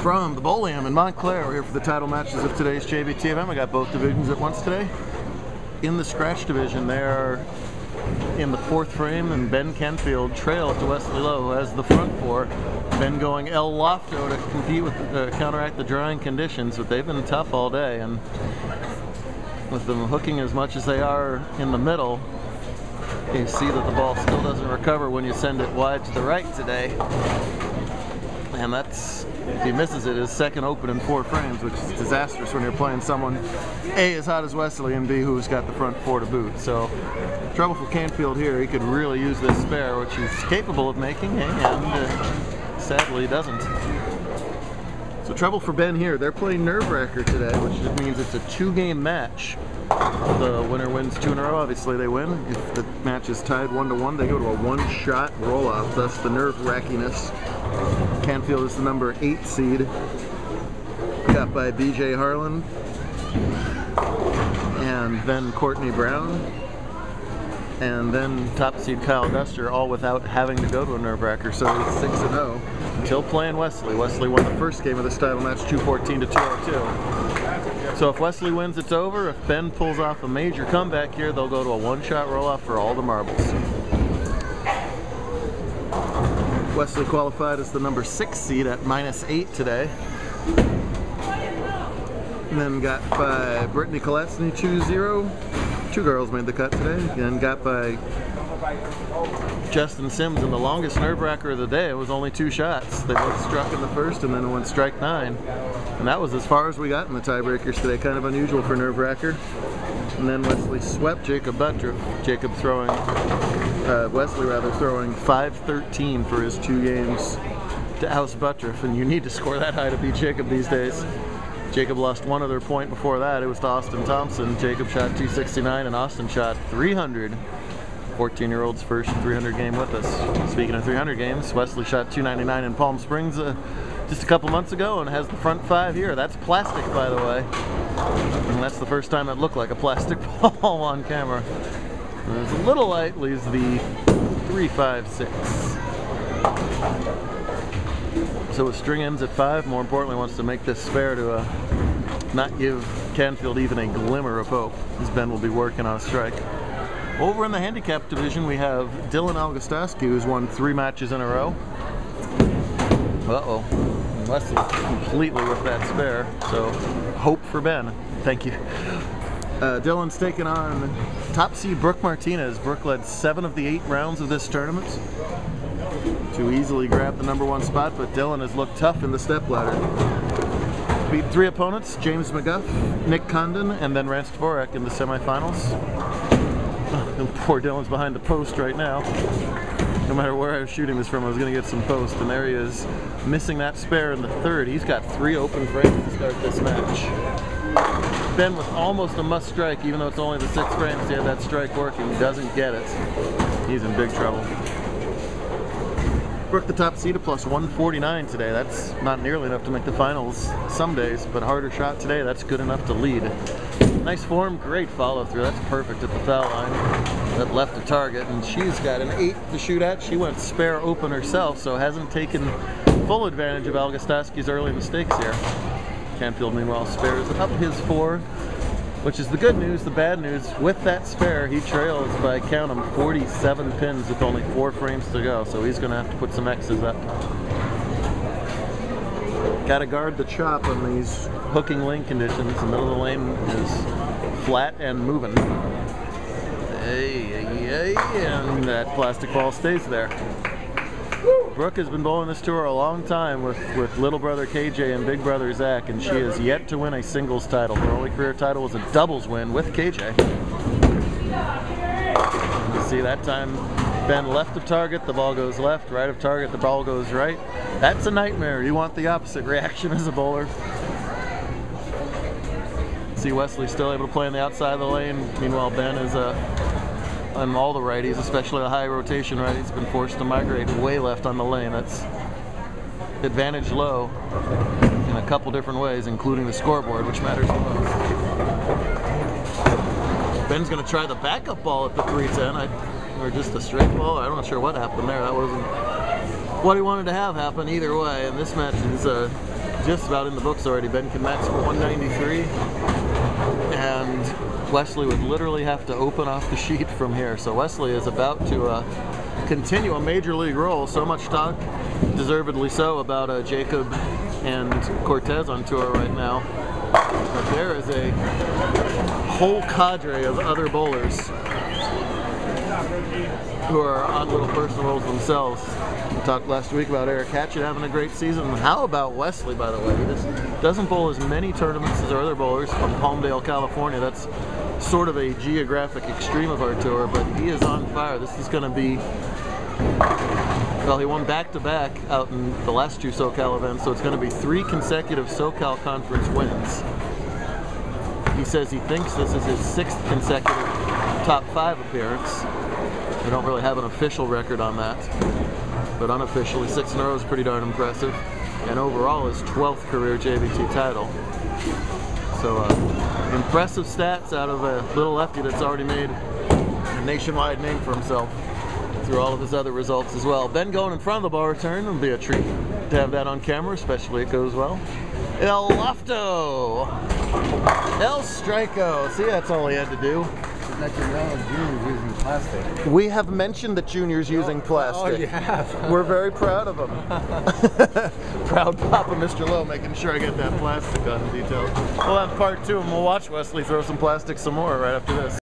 From the Bowlium in Montclair, we're here for the title matches of today's JBT event. We got both divisions at once today. In the scratch division, they are in the fourth frame, and Ben Canfield trails to Wesley Low, who has the front four. Ben going El Lofto to compete with, counteract the drying conditions, but they've been tough all day, and with them hooking as much as they are in the middle, you see that the ball still doesn't recover when you send it wide to the right today. And that's, if he misses it, his second open in 4 frames, which is disastrous when you're playing someone A, as hot as Wesley, and B, who's got the front four to boot. So, trouble for Canfield here. He could really use this spare, which he's capable of making, and sadly doesn't. So trouble for Ben here. They're playing Nerve-Wracker today, which just means it's a 2-game match. The winner wins 2 in a row. Obviously they win. If the match is tied 1-1, they go to a 1-shot roll-off, thus the nerve-wrackiness. Canfield is the number 8 seed, got by BJ Harlan, and then Courtney Brown, and then top seed Kyle Guster, all without having to go to a nerve-wracker. So he's 6-0 until playing Wesley. Wesley won the first game of this title match 214 to 202. So if Wesley wins, it's over. If Ben pulls off a major comeback here, they'll go to a 1-shot roll-off for all the marbles. Wesley qualified as the number 6 seed at -8 today. And then got by Brittany Koletsny 2-0. 2 girls made the cut today. And got by Justin Sims in the longest nerve-wracker of the day. It was only 2 shots. They both struck in the first, and then it went strike 9. And that was as far as we got in the tiebreakers today. Kind of unusual for nerve-wracker. And then Wesley swept Jacob Buttriff. Jacob throwing, Wesley rather, throwing 5-13 for his 2 games to oust Buttriff. And you need to score that high to beat Jacob these days. Jacob lost 1 other point before that. It was to Austin Thompson. Jacob shot 269 and Austin shot 300. 14-year-old's first 300 game with us. Speaking of 300 games, Wesley shot 299 in Palm Springs just a couple months ago and has the front 5 here. That's plastic, by the way. And that's the first time it looked like a plastic ball on camera. And it's a little light, leaves the 3-5-6. So with string ends at 5, more importantly wants to make this spare to not give Canfield even a glimmer of hope, as Ben will be working on a strike. Over in the handicap division, we have Dillon Algustoski, who's won 3 matches in a row. Uh-oh. Wesley completely with that spare, so hope for Ben. Thank you. Dillon's taking on top seed Brooke Martinez. Brooke led 7 of the 8 rounds of this tournament to easily grab the number 1 spot, but Dillon has looked tough in the stepladder. Beat 3 opponents, James McGuff, Nick Condon, and then Rance Dvorak in the semifinals. And poor Dillon's behind the post right now. No matter where I was shooting this from, I was going to get some post, and there he is, missing that spare in the 3rd. He's got 3 open frames to start this match. Ben with almost a must strike, even though it's only the 6 frames. He had that strike working, he doesn't get it. He's in big trouble. Brooke the top seed, a plus 149 today. That's not nearly enough to make the finals some days, but harder shot today, that's good enough to lead. Nice form, great follow through. That's perfect at the foul line. That left to target, and she's got an 8 to shoot at. She went spare open herself, so hasn't taken full advantage of Algustoski's early mistakes here. Canfield, meanwhile, spares up his 4, which is the good news. The bad news, with that spare, he trails by, count them, 47 pins with only 4 frames to go, so he's going to have to put some X's up. Got to guard the chop on these hooking lane conditions. The middle of the lane is flat and moving. And that plastic ball stays there. Brooke has been bowling this tour a long time with little brother KJ and big brother Zach, and she has yet to win a singles title. Her only career title was a doubles win with KJ. You see, that time Ben left of target, the ball goes left, right of target, the ball goes right. That's a nightmare. You want the opposite reaction as a bowler. See Wesley still able to play on the outside of the lane. Meanwhile, Ben is on all the righties, especially the high rotation righties, been forced to migrate way left on the lane. That's advantage low in a couple different ways, including the scoreboard, which matters the most. Ben's going to try the backup ball at the 310, or just a straight ball. I'm not sure what happened there. That wasn't what he wanted to have happen either way, and this match is just about in the books already. Ben can max for 193, and Wesley would literally have to open off the sheet from here. So Wesley is about to continue a major league role. So much talk, deservedly so, about Jacob and Cortez on tour right now. But there is a whole cadre of other bowlers who are odd little personal roles themselves. We talked last week about Eric Hatchett having a great season. How about Wesley, by the way? He just doesn't bowl as many tournaments as our other bowlers from Palmdale, California. That's sort of a geographic extreme of our tour, but he is on fire. This is going to be, well, he won back-to-back out in the last two SoCal events, so it's going to be 3 consecutive SoCal Conference wins. He says he thinks this is his 6th consecutive top 5 appearance. We don't really have an official record on that, but unofficially 6 in a row is pretty darn impressive, and overall his 12th career JBT title. So impressive stats out of a little lefty that's already made a nationwide name for himself through all of his other results as well. Ben going in front of the ball return. It'll be a treat to have that on camera, especially if it goes well. El Lofto! El Strico! See, that's all he had to do. Let you know Junior's using plastic. We have mentioned that Junior's using plastic. Oh, you have? We're very proud of him. Proud Papa Mr. Low, making sure I get that plastic on detail. We'll have part 2 and we'll watch Wesley throw some plastic some more right after this.